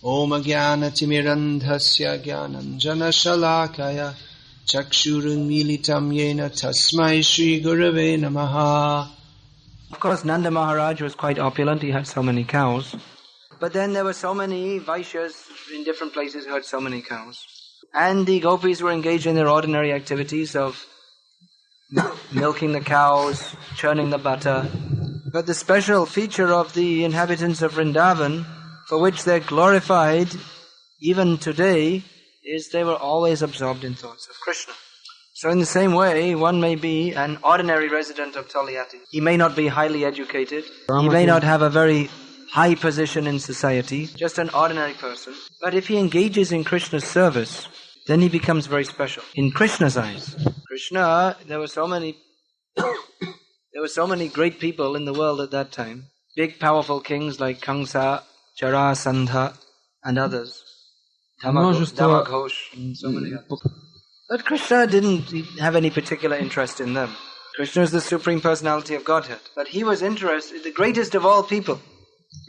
Om Jnana-timirandhasya Jnananjana-shalakaya Chakshurunmilitam Yena Tasmai Shri Gurave Namaha. Of course, Nanda Maharaj was quite opulent. He had so many cows. But then there were so many Vaishyas in different places who had so many cows. And the gopis were engaged in their ordinary activities of milking the cows, churning the butter. But the special feature of the inhabitants of Vrindavan, for which they're glorified even today, is they were always absorbed in thoughts of Krishna. So in the same way, one may be an ordinary resident of Togliatti. He may not be highly educated. He may not have a very high position in society, just an ordinary person. But if he engages in Krishna's service, then he becomes very special. In Krishna's eyes. Krishna, there were so many great people in the world at that time. Big, powerful kings like Kamsa, Jarasandha, and others. Dhamaghosh, and so many others. But Krishna didn't have any particular interest in them. Krishna is the Supreme Personality of Godhead. But he was interested, the greatest of all people.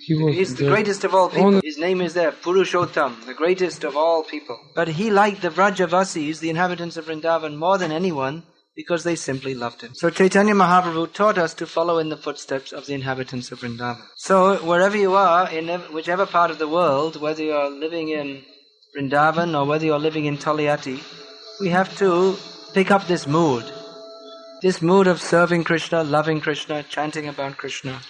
He's the greatest of all people. His name is there, Purushottam, the greatest of all people. But he liked the Vrajavasis, the inhabitants of Vrindavan, more than anyone, because they simply loved him. So Chaitanya Mahaprabhu taught us to follow in the footsteps of the inhabitants of Vrindavan. So wherever you are, in whichever part of the world, whether you are living in Vrindavan or whether you are living in Togliatti, we have to pick up this mood of serving Krishna, loving Krishna, chanting about Krishna.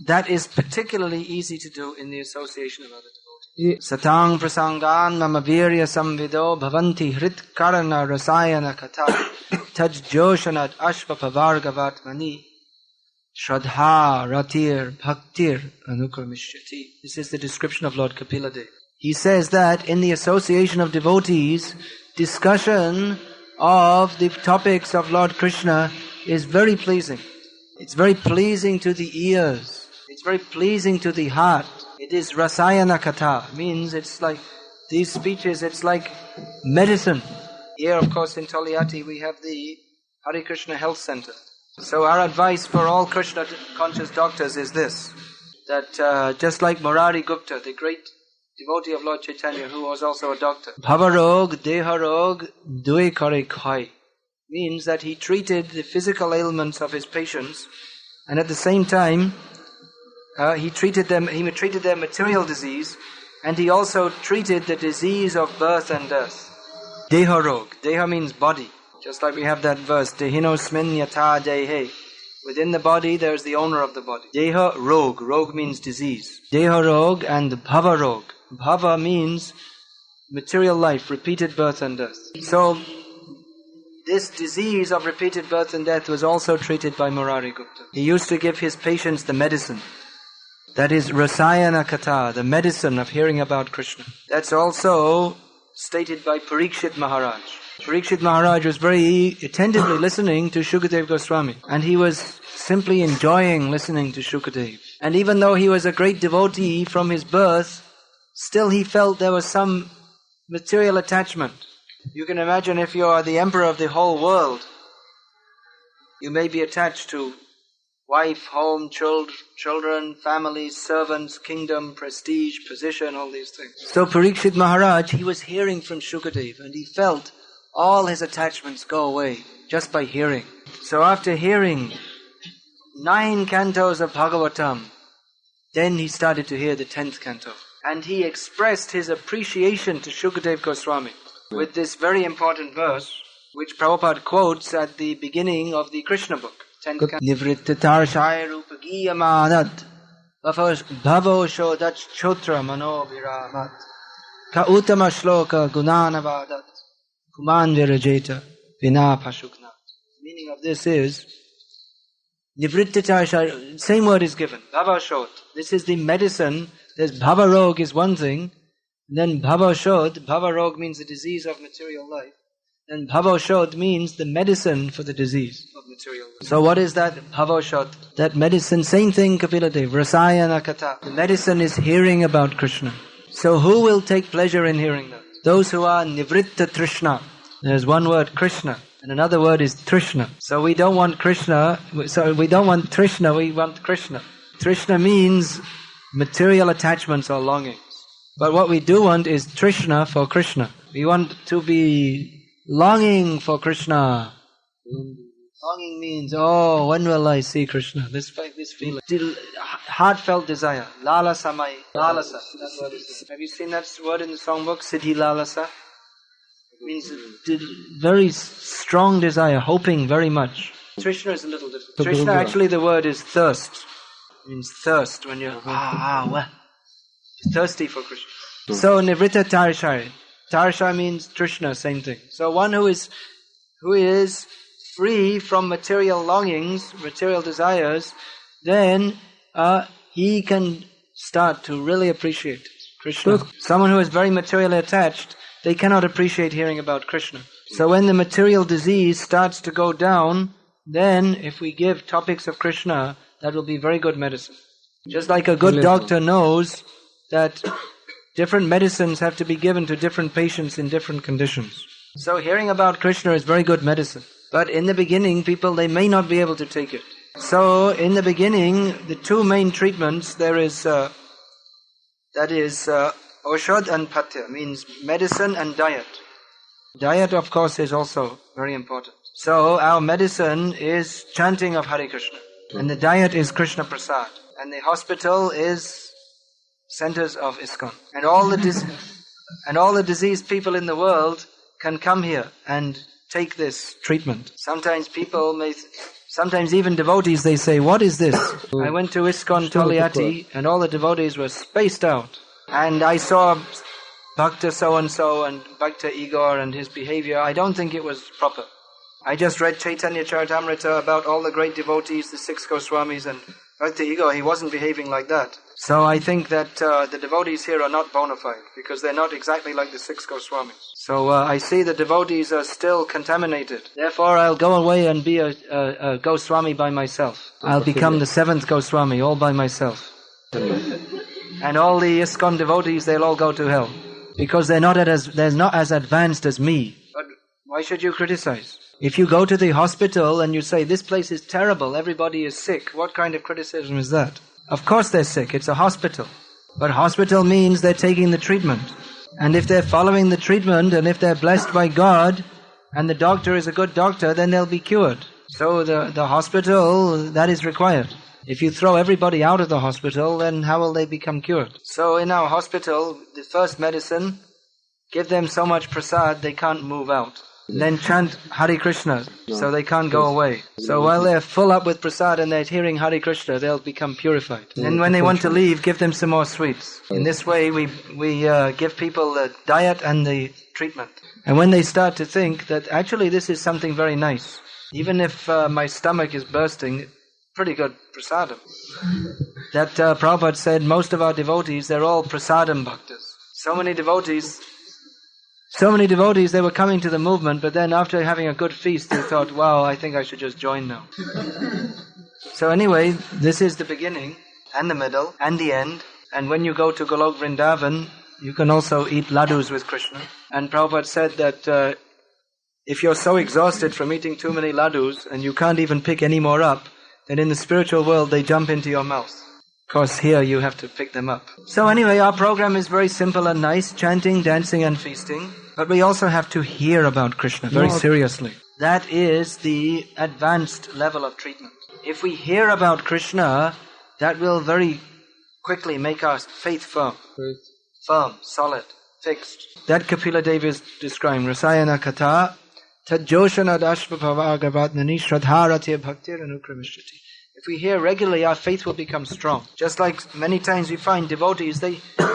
That is particularly easy to do in the association of other devotees. Satang prasangan mama virya samvido bhavanti hrit karana rasayana kata taj joshanat ashva pavargavat mani shraddha ratir bhaktir anukarmishyati. This is the description of Lord Kapila Dev. He says that in the association of devotees, discussion of the topics of Lord Krishna is very pleasing. It's very pleasing to the ears. It's very pleasing to the heart. It is rasayana katha. Means it's like these speeches, it's like medicine. Here, of course, in Togliatti, we have the Hare Krishna Health Center. So our advice for all Krishna conscious doctors is this, that just like Murari Gupta, the great devotee of Lord Chaitanya, who was also a doctor, Bhavarog, Deharog, Due Kare Khai, means that he treated the physical ailments of his patients, and at the same time, he treated their material disease, and he also treated the disease of birth and death. Deha rog. Deha means body. Just like we have that verse, Dehinosmin yata dehe. Within the body, there's the owner of the body. Deha rog. Rog means disease. Deha rog and bhava rog. Bhava means material life, repeated birth and death. So, this disease of repeated birth and death was also treated by Murari Gupta. He used to give his patients the medicine. That is Rasayana Katha, the medicine of hearing about Krishna. That's also stated by Parikshit Maharaj. Parikshit Maharaj was very attentively listening to Shukadev Goswami. And he was simply enjoying listening to Shukadev. And even though he was a great devotee from his birth, still he felt there was some material attachment. You can imagine if you are the emperor of the whole world, you may be attached to wife, home, children, families, servants, kingdom, prestige, position, all these things. So Parikshit Maharaj, he was hearing from Shukadev, and he felt all his attachments go away just by hearing. So after hearing 9 cantos of Bhagavatam, then he started to hear the 10th canto. And he expressed his appreciation to Shukadev Goswami with this very important verse, which Prabhupada quotes at the beginning of the Krishna book. Nivrittatar shai rupagiya manat bhavo shodach chotra mano viramat ka uttama shloka gunanavadat kuman virajeta vina pashuknat. The meaning of this is Nivrittatar shai, same word is given, bhava shod. This is the medicine. There's bhava rog is one thing, and then bhava shod, bhava rog means the disease of material life. And bhava-shod means the medicine for the disease of material life. So what is that bhava-shod? That medicine, same thing Kapila Dev, Rasayana Katha. The medicine is hearing about Krishna. So who will take pleasure in hearing that? Those who are nivritta trishna. There's one word, Krishna, and another word is trishna. So we don't want Krishna, we don't want Trishna, we want Krishna. Trishna means material attachments or longings. But what we do want is Trishna for Krishna. We want to be longing for Krishna. Longing means, oh, when will I see Krishna? This feeling. Heartfelt desire. Lalasa mai. Lalasa. Have you seen that word in the songbook? Siddhi lalasa. It means very strong desire, hoping very much. Trishna is a little different. Trishna, actually the word is thirst. It means thirst when you're thirsty for Krishna. So Nivritta Tarishari. Tarisha means Trishna, same thing. So one who is free from material longings, material desires, then he can start to really appreciate Krishna. Someone who is very materially attached, they cannot appreciate hearing about Krishna. So when the material disease starts to go down, then if we give topics of Krishna, that will be very good medicine. Just like a good doctor knows that different medicines have to be given to different patients in different conditions. So hearing about Krishna is very good medicine. But in the beginning, people, they may not be able to take it. So in the beginning, the two main treatments, that is Oshad and Patya, means medicine and diet. Diet, of course, is also very important. So our medicine is chanting of Hare Krishna. And the diet is Krishna Prasad. And the hospital is centers of ISKCON. And all the diseased people in the world can come here and take this treatment. Sometimes even devotees, they say, what is this? I went to ISKCON Toliati and all the devotees were spaced out. And I saw Bhakta so-and-so and Bhakta Igor and his behavior. I don't think it was proper. I just read Chaitanya Charitamrita about all the great devotees, the 6 Goswamis, and Bhakta Igor, he wasn't behaving like that. So I think that the devotees here are not bona fide, because they're not exactly like the 6 Goswamis. So I see the devotees are still contaminated. Therefore I'll go away and be a Goswami by myself. I'll become the 7th Goswami all by myself. And all the ISKCON devotees, they'll all go to hell. Because they're not as advanced as me. But why should you criticize? If you go to the hospital and you say, this place is terrible, everybody is sick, what kind of criticism is that? Of course they're sick, it's a hospital. But hospital means they're taking the treatment. And if they're following the treatment, and if they're blessed by God, and the doctor is a good doctor, then they'll be cured. So the hospital, that is required. If you throw everybody out of the hospital, then how will they become cured? So in our hospital, the first medicine, give them so much prasad, they can't move out. Then chant Hare Krishna, so they can't go away. So while they're full up with prasad and they're hearing Hare Krishna, they'll become purified. And when they want to leave, give them some more sweets. In this way, we give people the diet and the treatment. And when they start to think that actually this is something very nice, even if my stomach is bursting, pretty good prasadam. That Prabhupada said most of our devotees, they're all prasadam bhaktas. So many devotees, they were coming to the movement, but then after having a good feast, they thought, wow, I think I should just join now. So anyway, this is the beginning, and the middle, and the end. And when you go to Golok Vrindavan, you can also eat ladus with Krishna. And Prabhupada said that if you're so exhausted from eating too many ladus, and you can't even pick any more up, then in the spiritual world, they jump into your mouth. Of course, here you have to pick them up. So anyway, our program is very simple and nice, chanting, dancing and feasting. But we also have to hear about Krishna very seriously. That is the advanced level of treatment. If we hear about Krishna, that will very quickly make our faith firm. Firm, solid, fixed. That Kapila Devi is describing. Rasayana Katha, Tadjoshana Dashva Pavagavatnani Shradharatya Bhaktir Anukramishati. If we hear regularly, our faith will become strong. Just like many times we find devotees,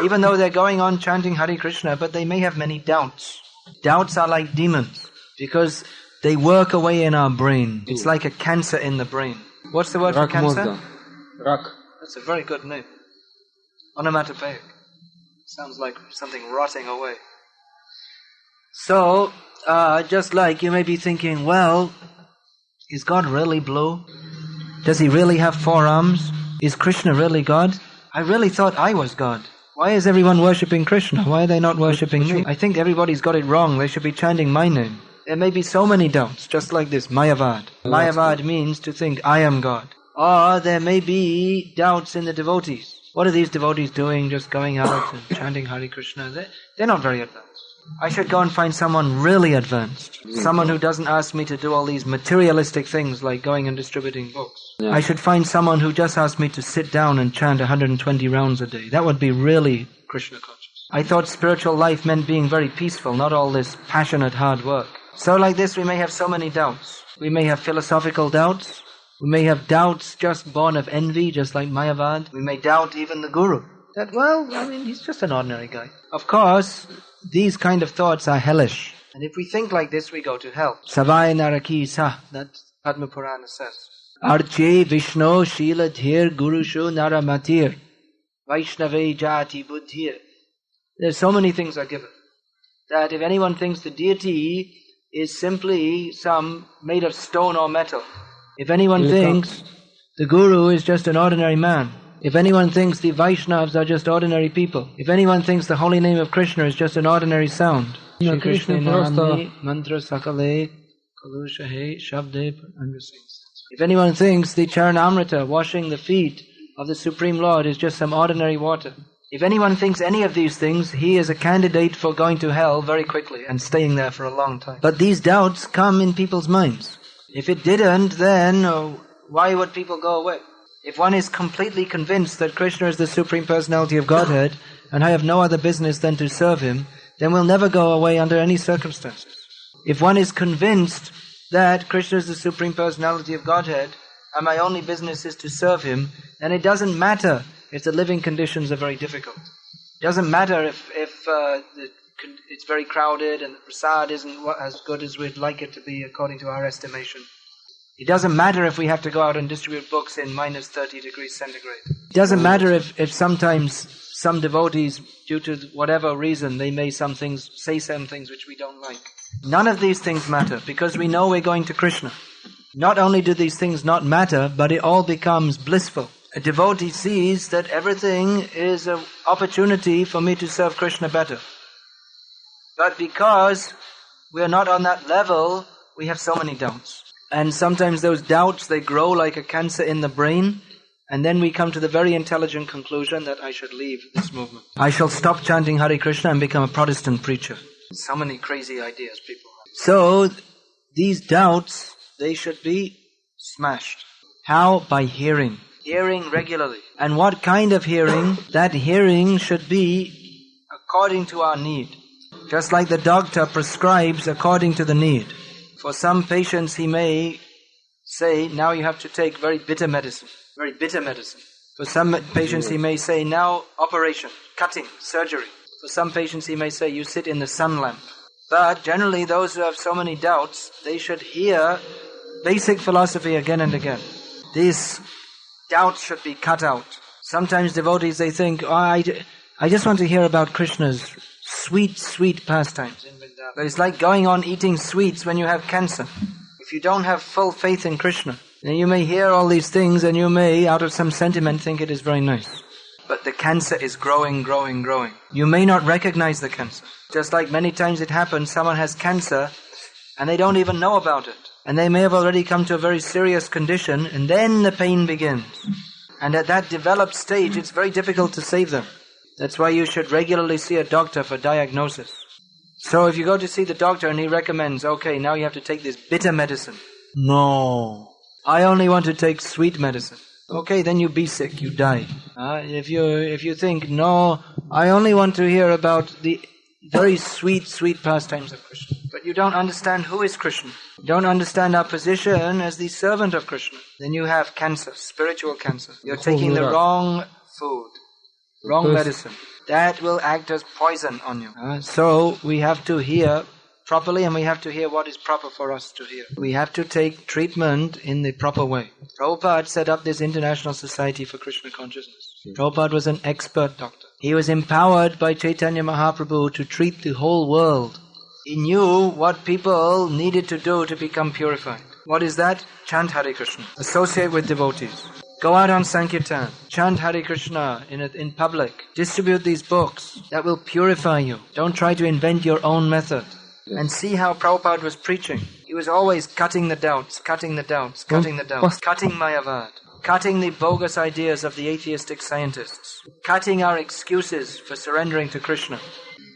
even though they're going on chanting Hare Krishna, but they may have many doubts. Doubts are like demons, because they work away in our brain. It's like a cancer in the brain. What's the word for cancer? Rak. That's a very good name. Onomatopoeic. Sounds like something rotting away. So, just like you may be thinking, well, is God really blue? Does he really have 4 arms? Is Krishna really God? I really thought I was God. Why is everyone worshipping Krishna? Why are they not worshipping me? I think everybody's got it wrong. They should be chanting my name. There may be so many doubts, just like this, Mayavad. Mayavad means to think, I am God. Or there may be doubts in the devotees. what are these devotees doing, just going out and chanting Hare Krishna? They're not very advanced. I should go and find someone really advanced. Someone who doesn't ask me to do all these materialistic things like going and distributing books. Yeah. I should find someone who just asks me to sit down and chant 120 rounds a day. That would be really Krishna conscious. I thought spiritual life meant being very peaceful, not all this passionate hard work. So like this we may have so many doubts. We may have philosophical doubts. We may have doubts just born of envy, just like Mayavad. We may doubt even the Guru. That, well, I mean, he's just an ordinary guy. Of course, these kind of thoughts are hellish. And if we think like this, we go to hell. Savai naraki sa, that Padma Purana says. Arche Vishnu Shila Dhir Gurushu Naramatir Vaishnave Jati Buddhir. There's so many things are given. That if anyone thinks the deity is simply some made of stone or metal, if anyone thinks the Guru is just an ordinary man, if anyone thinks the Vaishnavas are just ordinary people, if anyone thinks the holy name of Krishna is just an ordinary sound, Shri Krishna Namni Mantra Sakale Kalushahe Shabde Anusings. If anyone thinks the Charanamrita, washing the feet of the Supreme Lord, is just some ordinary water, if anyone thinks any of these things, he is a candidate for going to hell very quickly and staying there for a long time. But these doubts come in people's minds. If it didn't, then why would people go away? If one is completely convinced that Krishna is the Supreme Personality of Godhead, and I have no other business than to serve Him, then we'll never go away under any circumstances. If one is convinced that Krishna is the Supreme Personality of Godhead, and my only business is to serve Him, then it doesn't matter if the living conditions are very difficult. It doesn't matter if it's very crowded and the prasad isn't as good as we'd like it to be according to our estimation. It doesn't matter if we have to go out and distribute books in minus 30 degrees centigrade. It doesn't matter if sometimes some devotees, due to whatever reason, they may say some things which we don't like. None of these things matter because we know we're going to Krishna. Not only do these things not matter, but it all becomes blissful. A devotee sees that everything is an opportunity for me to serve Krishna better. But because we are not on that level, we have so many doubts. And sometimes those doubts, they grow like a cancer in the brain, and then we come to the very intelligent conclusion that I should leave this movement. I shall stop chanting Hare Krishna and become a Protestant preacher. So many crazy ideas people have. So, these doubts, they should be smashed. How? By hearing. Hearing regularly. And what kind of hearing? That hearing should be according to our need. Just like the doctor prescribes according to the need. For some patients he may say, now you have to take very bitter medicine. Very bitter medicine. For some patients he may say, now operation, cutting, surgery. For some patients he may say, you sit in the sun lamp. But generally those who have so many doubts, they should hear basic philosophy again and again. These doubts should be cut out. Sometimes devotees, they think, I just want to hear about Krishna's sweet, sweet pastimes in Vrindavan. But it's like going on eating sweets when you have cancer. If you don't have full faith in Krishna, then you may hear all these things and you may, out of some sentiment, think it is very nice. But the cancer is growing, growing, growing. You may not recognize the cancer. Just like many times it happens, someone has cancer and they don't even know about it. And they may have already come to a very serious condition, and then the pain begins. And at that developed stage, it's very difficult to save them. That's why you should regularly see a doctor for diagnosis. So if you go to see the doctor and he recommends, okay, now you have to take this bitter medicine. No, I only want to take sweet medicine. Okay, then you be sick, you die. If you think, no, I only want to hear about the very sweet, sweet pastimes of Krishna. But you don't understand who is Krishna. You don't understand our position as the servant of Krishna. Then you have cancer, spiritual cancer. You're taking the wrong food, wrong medicine. That will act as poison on you. So we have to hear properly and we have to hear what is proper for us to hear. We have to take treatment in the proper way. Prabhupada set up this International Society for Krishna Consciousness. Prabhupada was an expert doctor. He was empowered by Chaitanya Mahaprabhu to treat the whole world. He knew what people needed to do to become purified. What is that? Chant Hare Krishna. Associate with devotees. Go out on Sankirtan. Chant Hare Krishna in public. Distribute these books. That will purify you. Don't try to invent your own method. And see how Prabhupada was preaching. He was always cutting the doubts, cutting the doubts, cutting the doubts, cutting Mayavad. cutting the bogus ideas of the atheistic scientists, cutting our excuses for surrendering to Krishna.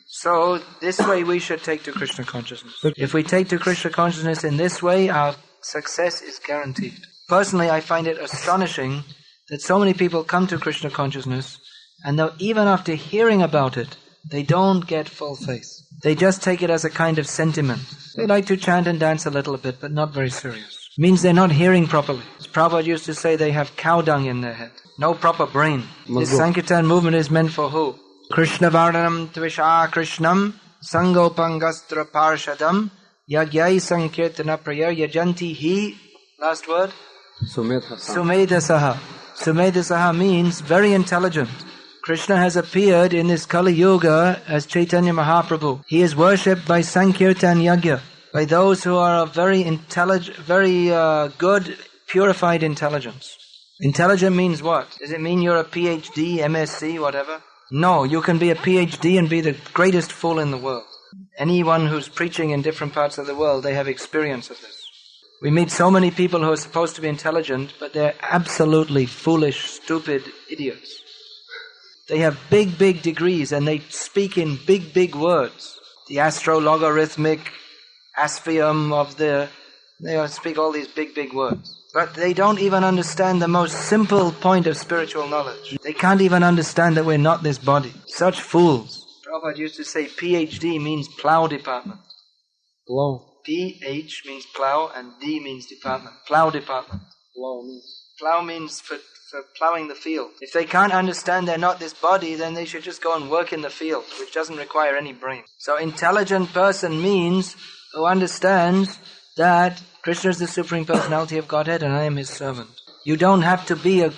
So this way we should take to Krishna consciousness. If we take to Krishna consciousness in this way, our success is guaranteed. Personally, I find it astonishing that so many people come to Krishna consciousness, and though even after hearing about it, they don't get full faith. They just take it as a kind of sentiment. They like to chant and dance a little bit, but not very serious. Means they're not hearing properly. As Prabhupada used to say, they have cow dung in their head. No proper brain. This Sankirtan movement is meant for who? Krishna Varnam Tvisha Krishnam Sangopangastra Parshadam Yagyai Sankirtana Prayer Yajanti Hi. Last word? Sumedhasaha. Sumedhasaha means very intelligent. Krishna has appeared in this Kali Yuga as Chaitanya Mahaprabhu. He is worshipped by Sankirtan Yagya, by those who are of very intelligent, very good, purified intelligence. Intelligent means what? Does it mean you're a PhD, MSc, whatever? No, you can be a PhD and be the greatest fool in the world. Anyone who's preaching in different parts of the world, they have experience of this. We meet so many people who are supposed to be intelligent, but they're absolutely foolish, stupid idiots. They have big, big degrees and they speak in big, big words. The astro-logarithmic asphium of they speak all these big, big words. But they don't even understand the most simple point of spiritual knowledge. They can't even understand that we're not this body. Such fools. Prabhupada used to say PhD means plow department. Plow. PH means plow and D means department. Plow department. Plow means for plowing the field. If they can't understand they're not this body, then they should just go and work in the field, which doesn't require any brain. So intelligent person means who understands that Krishna is the Supreme Personality of Godhead and I am His servant. You don't have to be a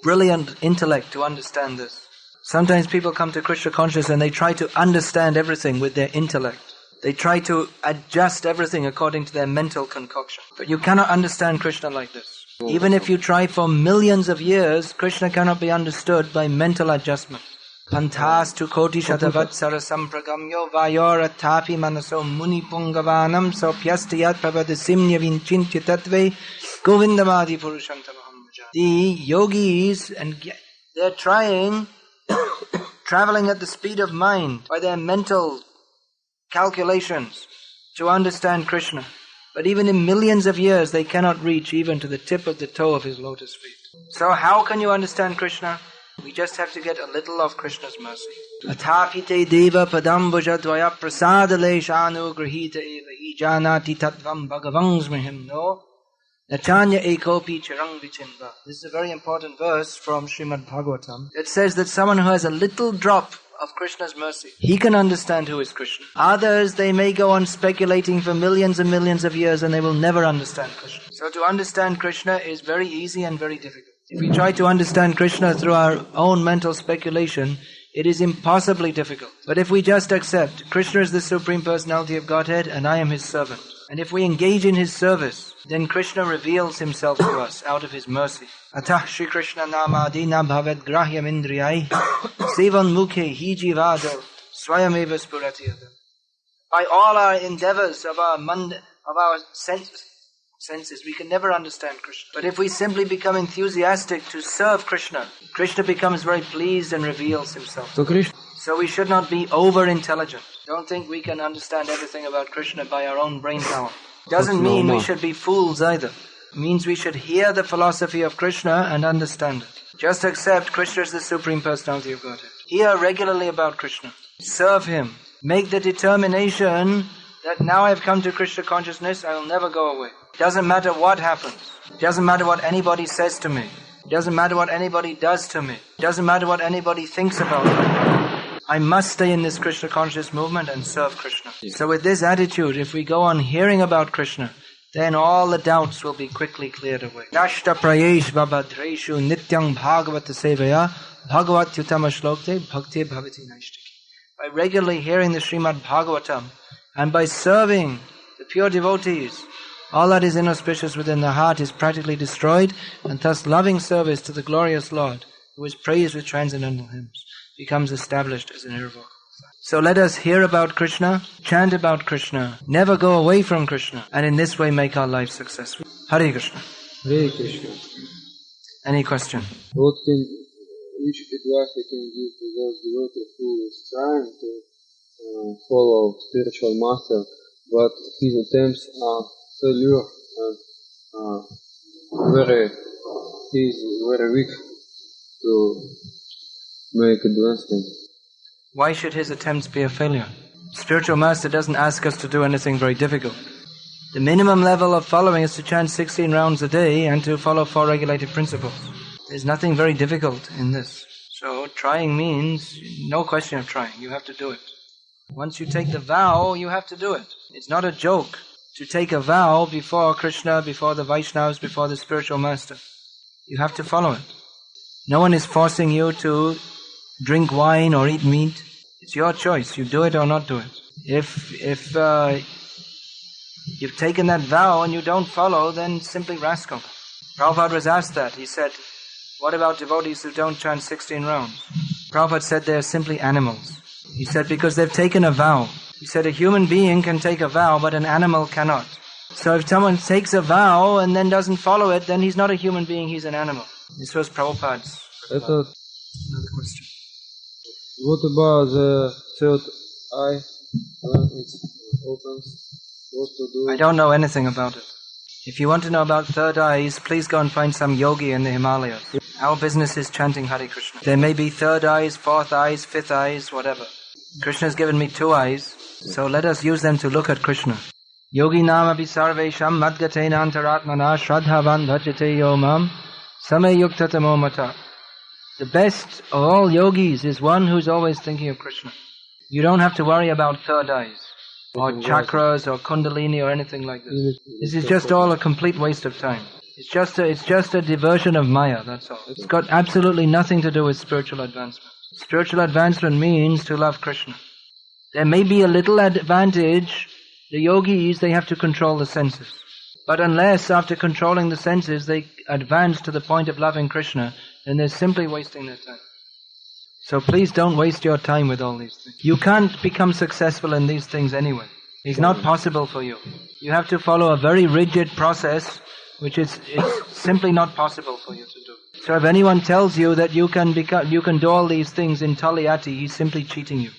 brilliant intellect to understand this. Sometimes people come to Krishna consciousness and they try to understand everything with their intellect. They try to adjust everything according to their mental concoction. But you cannot understand Krishna like this. Even if you try for millions of years, Krishna cannot be understood by mental adjustment. Pantastu koti shatavatsara sampragamyo vayoratapi manaso munipungavanam sopyastiyat pavadasimnya vinchintya tatve govindamadi purushantamaham bhaja. The yogis, and they're trying, traveling at the speed of mind by their mental calculations to understand Krishna. But even in millions of years, they cannot reach even to the tip of the toe of His lotus feet. So how can you understand Krishna? We just have to get a little of Krishna's mercy. Athapite deva padambuja dvaya prasadale shanu grahita eva hi janati tattvam bhagavang smrihim no nachanya ekopi charang vichinva. This is a very important verse from Srimad Bhagavatam. It says that someone who has a little drop of Krishna's mercy, he can understand who is Krishna. Others, they may go on speculating for millions and millions of years and they will never understand Krishna. So to understand Krishna is very easy and very difficult. If we try to understand Krishna through our own mental speculation, it is impossibly difficult. But if we just accept Krishna is the Supreme Personality of Godhead and I am His servant, and if we engage in His service, then Krishna reveals Himself to us out of His mercy. Atah Shri Krishna namadina bhavet grahyam indriyai sevan mukhe hi jivado swayameva spuratiyadam. By all our endeavors of our senses, we can never understand Krishna. But if we simply become enthusiastic to serve Krishna, Krishna becomes very pleased and reveals Himself. So we should not be over-intelligent. Don't think we can understand everything about Krishna by our own brain power. Doesn't mean we should be fools either. It means we should hear the philosophy of Krishna and understand it. Just accept Krishna is the Supreme Personality of Godhead. Hear regularly about Krishna. Serve Him. Make the determination that now I've come to Krishna consciousness, I will never go away. It doesn't matter what happens. It doesn't matter what anybody says to me. It doesn't matter what anybody does to me. It doesn't matter what anybody thinks about me. I must stay in this Krishna conscious movement and serve Krishna. So with this attitude, if we go on hearing about Krishna, then all the doubts will be quickly cleared away. Nashta prayesh vabhadreshu nityang bhagavata sevaya bhagavat yutama shlokte bhakti bhavati naishtiki. By regularly hearing the Srimad Bhagavatam and by serving the pure devotees, all that is inauspicious within the heart is practically destroyed, and thus loving service to the glorious Lord, who is praised with transcendental hymns, becomes established as an irrevocable fact. So let us hear about Krishna, chant about Krishna, never go away from Krishna, and in this way make our life successful. Hare Krishna. Hare Krishna. Any question? Which advice we can give to those devotees who is trying to follow spiritual master, but his attempts are failure and he is very weak to make advancement. Why should his attempts be a failure? Spiritual master doesn't ask us to do anything very difficult. The minimum level of following is to chant 16 rounds a day and to follow 4 regulative principles. There's nothing very difficult in this. So trying means no question of trying. You have to do it. Once you take the vow, you have to do it. It's not a joke to take a vow before Krishna, before the Vaishnavas, before the spiritual master. You have to follow it. No one is forcing you to drink wine or eat meat. It's your choice. You do it or not do it. If you've taken that vow and you don't follow, then simply rascal. Prabhupada was asked that. He said, what about devotees who don't chant 16 rounds? Prabhupada said they're simply animals. He said because they've taken a vow. He said a human being can take a vow, but an animal cannot. So if someone takes a vow and then doesn't follow it, then he's not a human being, he's an animal. This was Prabhupada's another question. What about the third eye when it opens? What to do? I don't know anything about it. If you want to know about third eyes, please go and find some yogi in the Himalayas. Our business is chanting Hare Krishna. There may be third eyes, fourth eyes, fifth eyes, whatever. Krishna has given me 2 eyes, so let us use them to look at Krishna. Yogi nama sarvesham madgatena antaratmana shraddhavan bhajate yomam sameyuktatamo mata. The best of all yogis is one who's always thinking of Krishna. You don't have to worry about third eyes, or chakras, or kundalini, or anything like this. This is just all a complete waste of time. It's just a diversion of Maya, that's all. It's got absolutely nothing to do with spiritual advancement. Spiritual advancement means to love Krishna. There may be a little advantage. The yogis, they have to control the senses. But unless after controlling the senses they advance to the point of loving Krishna, then they're simply wasting their time. So please don't waste your time with all these things. You can't become successful in these things anyway. It's not possible for you. You have to follow a very rigid process, which it's simply not possible for you to do. So if anyone tells you that you can do all these things in Taliyati, he's simply cheating you.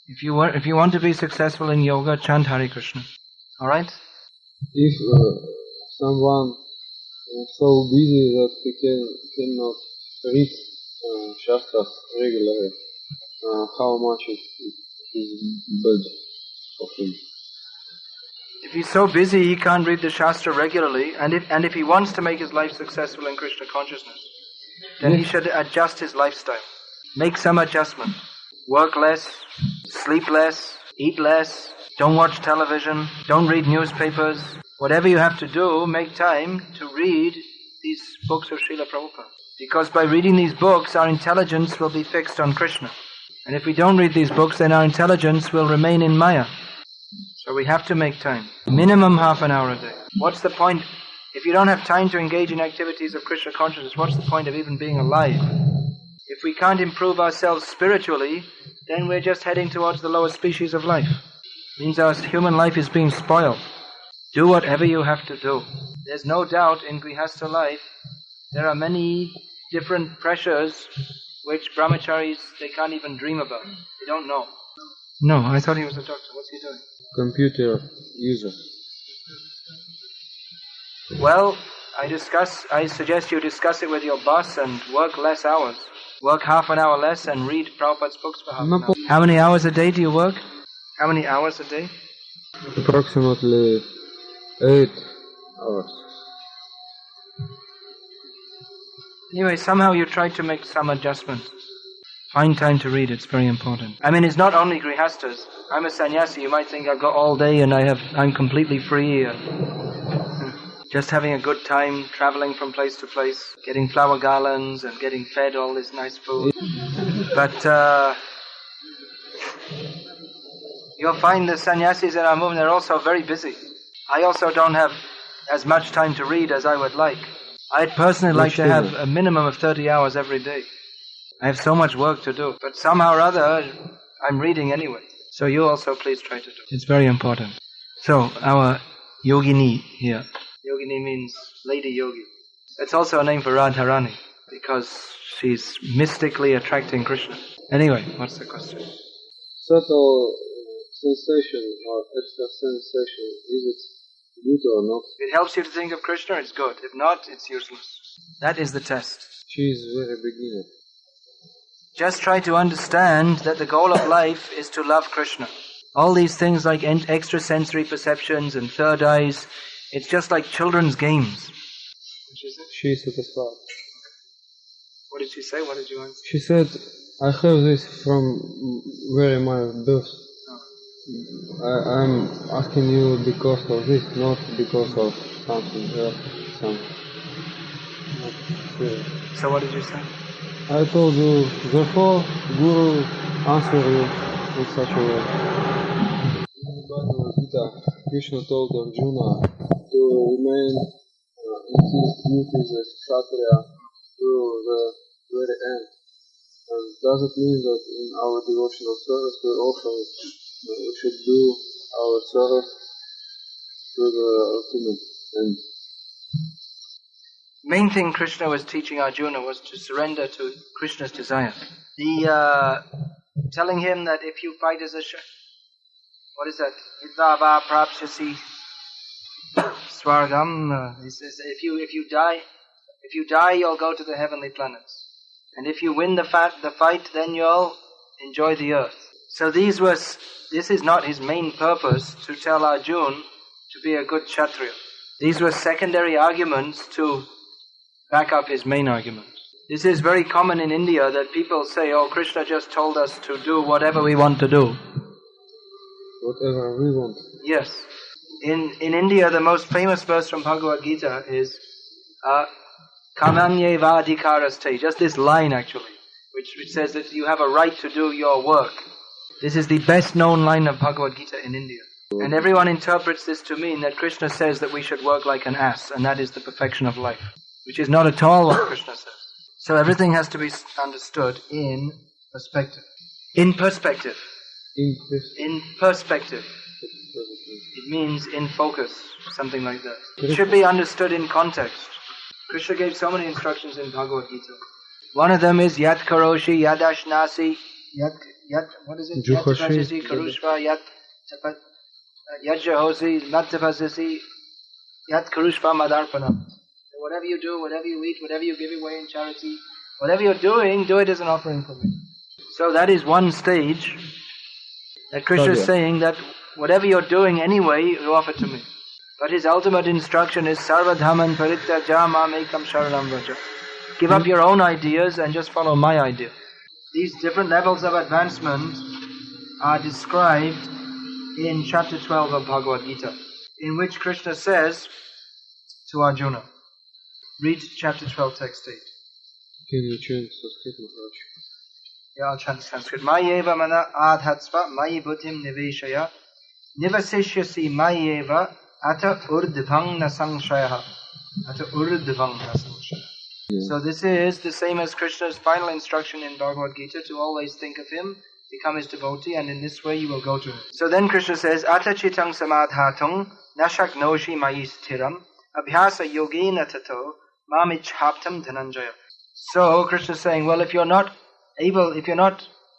If you want to be successful in yoga, chant Hare Krishna. Alright? If someone is so busy that he cannot read Shastras regularly, how much is bad for him? If he's so busy he can't read the Shastra regularly, and if he wants to make his life successful in Krishna consciousness, then he should adjust his lifestyle. Make some adjustment. Work less, sleep less, eat less, don't watch television, don't read newspapers. Whatever you have to do, make time to read these books of Srila Prabhupada. Because by reading these books, our intelligence will be fixed on Krishna. And if we don't read these books, then our intelligence will remain in Maya. So we have to make time. Minimum half an hour a day. What's the point? If you don't have time to engage in activities of Krishna consciousness, what's the point of even being alive? If we can't improve ourselves spiritually, then we're just heading towards the lower species of life. It means our human life is being spoiled. Do whatever you have to do. There's no doubt in Grihastha life, there are many different pressures which brahmacharis, they can't even dream about. They don't know. No, I thought he was a doctor. What's he doing? Computer user. Well, I suggest you discuss it with your boss and work less hours. Work half an hour less and read Prabhupada's books for half an hour. How many hours a day do you work? How many hours a day? Approximately 8 hours. Anyway, somehow you try to make some adjustment. Find time to read, it's very important. I mean, it's not only grihastas. I'm a sannyasi, you might think I've got all day and I'm completely free. Just having a good time, traveling from place to place, getting flower garlands and getting fed all this nice food. But you'll find the sannyasis in our movement, they're also very busy. I also don't have as much time to read as I would like. I'd personally like to have a minimum of 30 hours every day. I have so much work to do, but somehow or other, I'm reading anyway. So you also please try to do it. It's very important. So, our yogini here. Yogini means lady yogi. It's also a name for Radharani. because she's mystically attracting Krishna. Anyway, what's the question? Subtle sensation or extra sensation, is it good or not? If it helps you to think of Krishna, it's good. If not, it's useless. That is the test. She is very beginner. Just try to understand that the goal of life is to love Krishna. All these things like extrasensory perceptions and third eyes, it's just like children's games. Which is it? She is satisfied. What did she say? What did you answer? She said, I have this from very my birth. I'm asking you because of this, not because of something else. So what did you say? I told you, therefore, Guru answer you in such a way. In Bhagavad Gita, Krishna told Arjuna to remain in his duties as Kshatriya through the very end. And does it mean that in our devotional service we should do our service to the ultimate end? Main thing Krishna was teaching Arjuna was to surrender to Krishna's desire. Telling him that if you fight as a what is that? Idvava prapsyasi swargam. He says if you die, you'll go to the heavenly planets. And if you win the fight, then you'll enjoy the earth. So this is not his main purpose to tell Arjuna to be a good Kshatriya. These were secondary arguments to back up his main argument. This is very common in India that people say, oh, Krishna just told us to do whatever we want to do. Whatever we want. Yes. In India, the most famous verse from Bhagavad Gita is Kamanye vadikaraste. Just this line actually, which says that you have a right to do your work. This is the best known line of Bhagavad Gita in India. And everyone interprets this to mean that Krishna says that we should work like an ass, and that is the perfection of life. Which is not at all what Krishna says. So everything has to be understood in perspective. In perspective. In perspective. It means in focus, something like that. It should be understood in context. Krishna gave so many instructions in Bhagavad Gita. One of them is Yat Karoshi, Yat Ashnasi, Yat, what is it? Yat Tapasisi, Karushva, Yat Jahosi, Mat Tapasisi, Yat Karushva Madarpanam. Whatever you do, whatever you eat, whatever you give away in charity, whatever you're doing, do it as an offering for me. So that is one stage that Krishna is saying that whatever you're doing anyway, you offer to me. But his ultimate instruction is Sarvadhaman Parityaja Mamekam Sharanam Vraja. Give up your own ideas and just follow my idea. These different levels of advancement are described in chapter 12 of Bhagavad Gita, in which Krishna says to Arjuna, read chapter 12, text 8. Can you chant Sanskrit, Maharaj? Yeah, I'll chant Sanskrit. Mayeva mana adhatsva mayi buddhim niveshaya nivasishyasi mayeva ata urdhvang nasangshayaha. Ata urdhvang nasangshayaha. Yeah. So this is the same as Krishna's final instruction in Bhagavad Gita, to always think of him, become his devotee, and in this way you will go to him. So then Krishna says, Ata chitang samadhatung nashaknoshi mayi sthiram abhyasa yogena tato mamichhaptam dhananjaya. So Krishna is saying, well, if you're not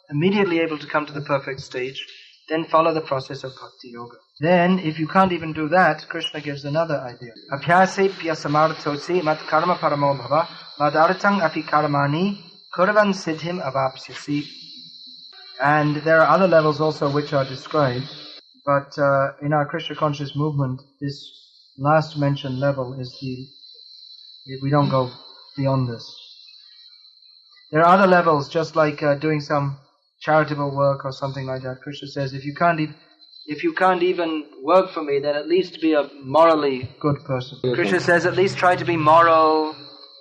immediately able to come to the perfect stage, then follow the process of Bhakti Yoga. Then, if you can't even do that, Krishna gives another idea. Abhyase pyasamarthosi mat karma paramo bhava madartang api karmani kurvan siddhim avapsyasi. And there are other levels also which are described, but in our Krishna conscious movement, this last mentioned level is we don't go beyond this. There are other levels, just like doing some charitable work or something like that. Krishna says, if you can't even work for me, then at least be a morally good person. Krishna says, at least try to be moral,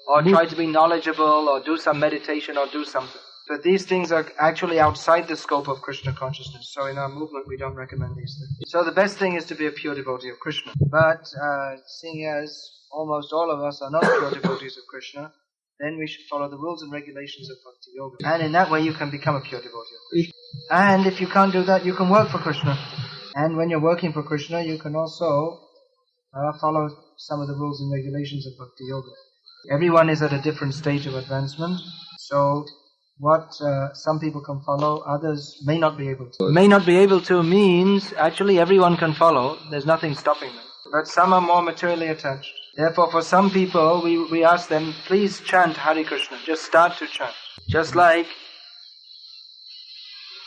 or try to be knowledgeable, or do some meditation, or do something. But these things are actually outside the scope of Krishna consciousness. So in our movement, we don't recommend these things. So the best thing is to be a pure devotee of Krishna. But seeing as almost all of us are not pure devotees of Krishna, then we should follow the rules and regulations of Bhakti Yoga. And in that way you can become a pure devotee of Krishna. And if you can't do that, you can work for Krishna. And when you're working for Krishna, you can also follow some of the rules and regulations of Bhakti Yoga. Everyone is at a different stage of advancement. So what some people can follow, others may not be able to. May not be able to means actually everyone can follow. There's nothing stopping them. But some are more materially attached. Therefore, for some people, we ask them, please chant Hare Krishna. Just start to chant. Just like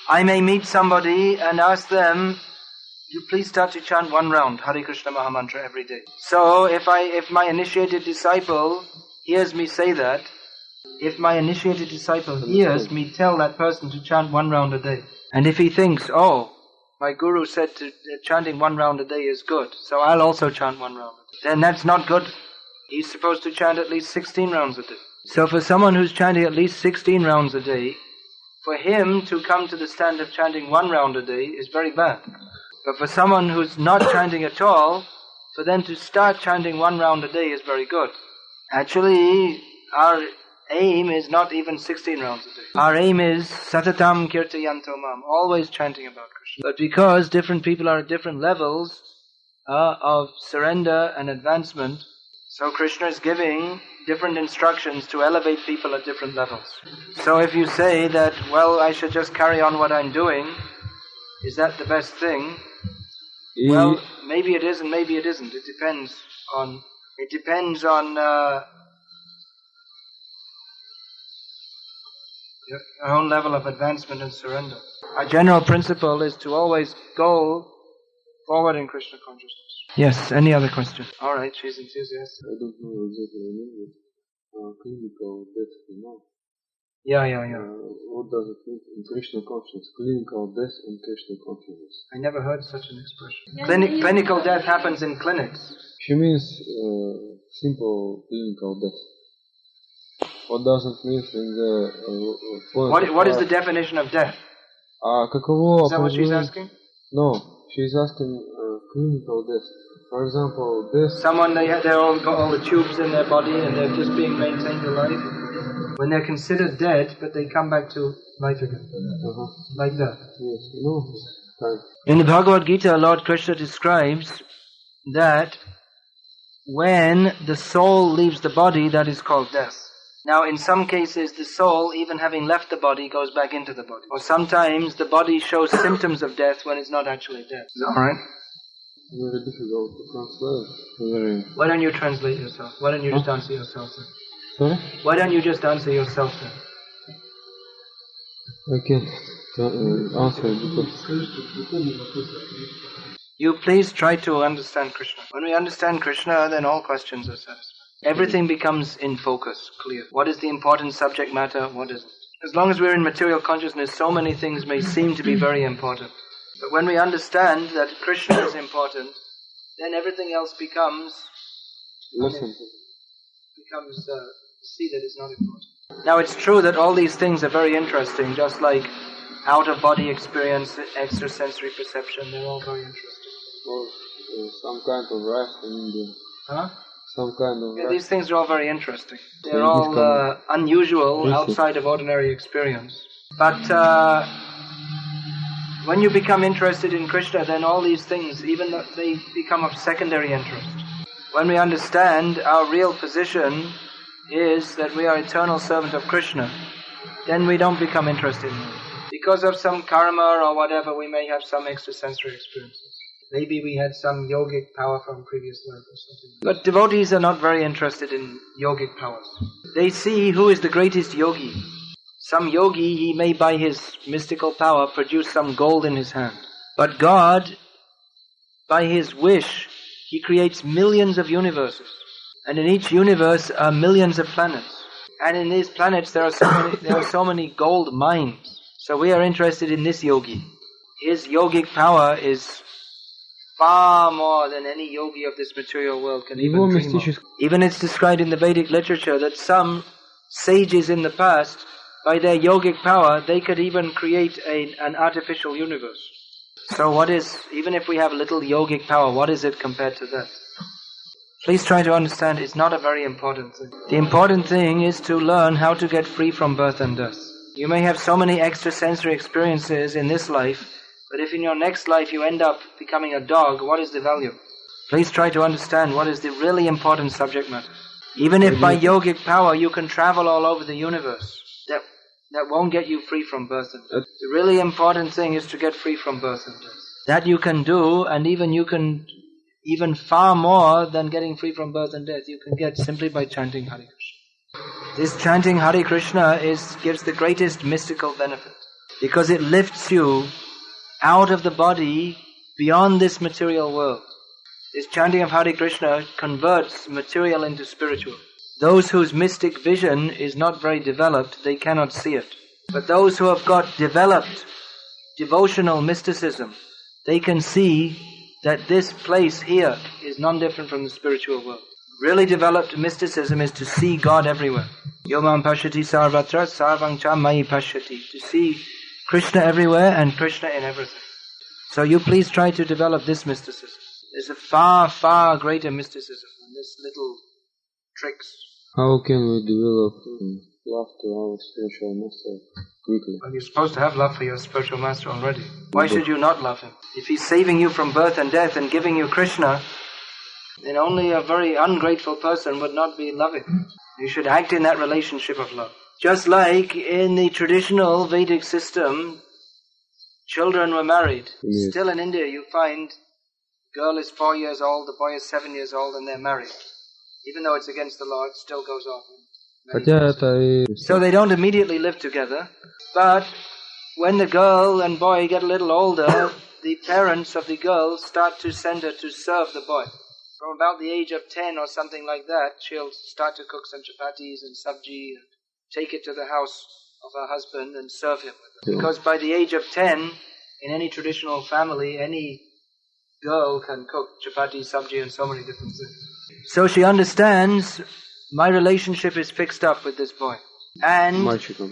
I may meet somebody and ask them, you please start to chant one round Hare Krishna Mahamantra every day. So if my initiated disciple hears me say that, if my initiated disciple hears me tell that person to chant one round a day, and if he thinks, oh, my guru said chanting one round a day is good, so I'll also chant one round a day, then that's not good. He's supposed to chant at least 16 rounds a day. So for someone who's chanting at least 16 rounds a day, for him to come to the stand of chanting one round a day is very bad. But for someone who's not chanting at all, for them to start chanting one round a day is very good. Actually, our aim is not even 16 rounds a day. Our aim is Satatam Kirtayanto Mam, always chanting about Krishna. But because different people are at different levels of surrender and advancement, so Krishna is giving different instructions to elevate people at different levels. So if you say that, well, I should just carry on what I'm doing, is that the best thing? Well, maybe it is and maybe it isn't. It depends on your own level of advancement and surrender. Our general principle is to always go forward in Krishna consciousness. Yes, any other question? Alright, she's enthusiastic. I don't know exactly the name, but clinical death, you know? Yeah. What does it mean in Krishna consciousness? Clinical death in Krishna consciousness. I never heard such an expression. Clinical death happens in clinics. She means simple clinical death. What does it mean in the... What is the definition of death? Is that what she's asking? No, she's asking clinical death. For example, death... Someone, they're all got all the tubes in their body and they're just being maintained alive. When they're considered dead, but they come back to life again. Like that. Yes, no. In the Bhagavad Gita, Lord Krishna describes that when the soul leaves the body, that is called death. Now, in some cases, the soul, even having left the body, goes back into the body. Or sometimes the body shows symptoms of death when it's not actually death. Is that alright? Very difficult to translate. Why don't you translate yourself? Why don't you just answer yourself then? Sorry? Why don't you just answer yourself then? Okay. Answer because... You please try to understand Krishna. When we understand Krishna, then all questions are satisfied. Everything becomes in focus, clear. What is the important subject matter, what isn't? As long as we're in material consciousness, so many things may seem to be very important. But when we understand that Krishna is important, then everything else becomes... see that it's not important. Now it's true that all these things are very interesting, just like out-of-body experience, extrasensory perception, they're all very interesting. Or some kind of rest in India. Huh? Some kind of rest. These things are all very interesting. They're all unusual, outside of ordinary experience. But when you become interested in Krishna, then all these things, even though they become of secondary interest. When we understand our real position is that we are eternal servant of Krishna, then we don't become interested in it. Because of some karma or whatever, we may have some extrasensory experiences. Maybe we had some yogic power from previous life or something. But devotees are not very interested in yogic powers. They see who is the greatest yogi. Some yogi, he may by his mystical power produce some gold in his hand. But God, by his wish, he creates millions of universes. And in each universe are millions of planets. And in these planets there are so many gold mines. So we are interested in this yogi. His yogic power is far more than any yogi of this material world can even dream of. Even it's described in the Vedic literature that some sages in the past, by their yogic power, they could even create an artificial universe. So what is, even if we have little yogic power, what is it compared to that? Please try to understand, it's not a very important thing. The important thing is to learn how to get free from birth and death. You may have so many extrasensory experiences in this life, but if in your next life you end up becoming a dog, what is the value? Please try to understand what is the really important subject matter. Even if by yogic power you can travel all over the universe, that won't get you free from birth and death. The really important thing is to get free from birth and death. That you can do, and even far more than getting free from birth and death, you can get simply by chanting Hare Krishna. This chanting Hare Krishna gives the greatest mystical benefit, because it lifts you out of the body beyond this material world. This chanting of Hare Krishna converts material into spiritual. Those whose mystic vision is not very developed, they cannot see it. But those who have got developed devotional mysticism, they can see that this place here is none different from the spiritual world. Really developed mysticism is to see God everywhere. Yomam pashyati sarvatra sarvang cha mayi pashyati. To see Krishna everywhere and Krishna in everything. So you please try to develop this mysticism. There's a far, far greater mysticism than this little tricks. How can we develop love to our spiritual master quickly? Well, you're supposed to have love for your spiritual master already. Why should you not love him? If he's saving you from birth and death and giving you Krishna, then only a very ungrateful person would not be loving. You should act in that relationship of love. Just like in the traditional Vedic system, children were married. Yes. Still in India you find the girl is 4 years old, the boy is 7 years old, and they're married. Even though it's against the law, it still goes on. So they don't immediately live together, but when the girl and boy get a little older, the parents of the girl start to send her to serve the boy. From about the age of 10 or something like that, she'll start to cook some chapatis and sabji and take it to the house of her husband and serve him with it. Because by the age of 10, in any traditional family, any girl can cook chapati, sabji and so many different things. So she understands my relationship is fixed up with this boy. And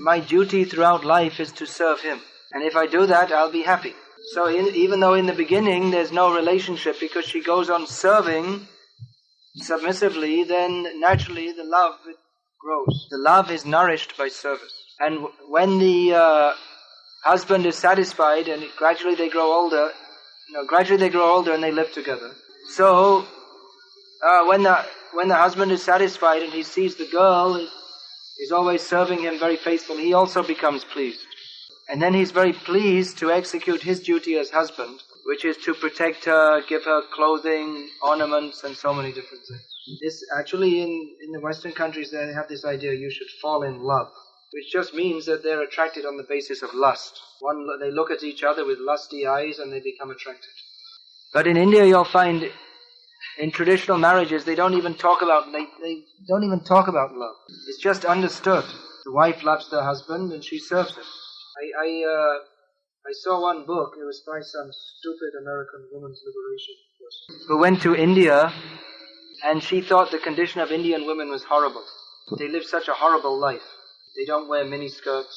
my duty throughout life is to serve him. And if I do that, I'll be happy. So even though in the beginning there's no relationship, because she goes on serving submissively, then naturally the love grows. The love is nourished by service. And when the husband is satisfied and gradually they grow older and they live together. So when the husband is satisfied and he sees the girl is always serving him very faithfully, he also becomes pleased. And then he's very pleased to execute his duty as husband, which is to protect her, give her clothing, ornaments, and so many different things. This actually in the Western countries they have this idea you should fall in love, which just means that they're attracted on the basis of lust. They look at each other with lusty eyes and they become attracted. But in India you'll find in traditional marriages they don't even talk about love. It's just understood. The wife loves the husband and she serves him. I saw one book, it was by some stupid American women's liberation person, who went to India and she thought the condition of Indian women was horrible. They live such a horrible life. They don't wear miniskirts.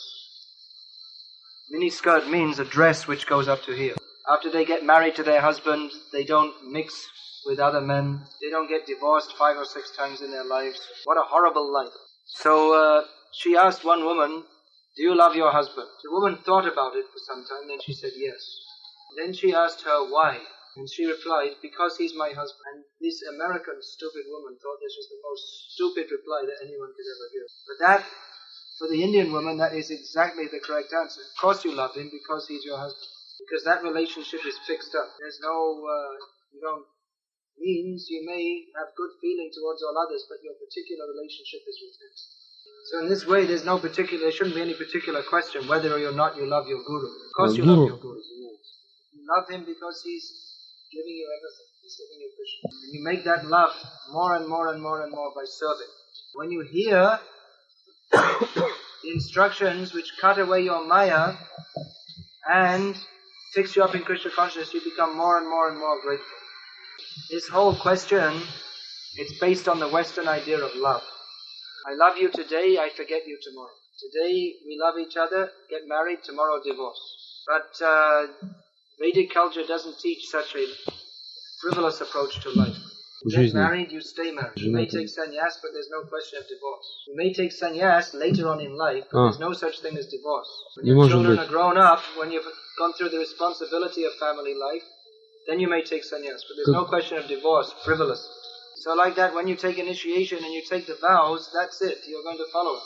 Miniskirt means a dress which goes up to here. After they get married to their husband, they don't mix with other men. They don't get divorced 5 or 6 times in their lives. What a horrible life. So she asked one woman, "Do you love your husband?" The woman thought about it for some time, then she said yes. Then she asked her why, and she replied, "Because he's my husband." And this American stupid woman thought this was the most stupid reply that anyone could ever hear. But that, for the Indian woman, that is exactly the correct answer. Of course you love him because he's your husband. Because that relationship is fixed up. There's no, means you may have good feeling towards all others, but your particular relationship is with him. So in this way, there shouldn't be any particular question whether or not you love your guru. Of course you love your guru. You love him because he's giving you everything. He's giving you Krishna. And you make that love more and more and more and more by serving. When you hear the instructions which cut away your maya and fix you up in Krishna consciousness, you become more and more and more grateful. This whole question, it's based on the Western idea of love. I love you today, I forget you tomorrow. Today we love each other, get married, tomorrow divorce. But Vedic culture doesn't teach such a frivolous approach to life. You get married, you stay married. You may take sannyas, but there's no question of divorce. You may take sannyas later on in life, but there's no such thing as divorce. When your children are grown up, when you've gone through the responsibility of family life, then you may take sannyas. But there's no question of divorce, frivolous. So like that, when you take initiation and you take the vows, that's it. You're going to follow it.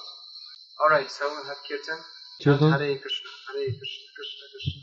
All right, so we'll have kirtan. Kirtan. Hare Krishna, Hare Krishna, Krishna Krishna.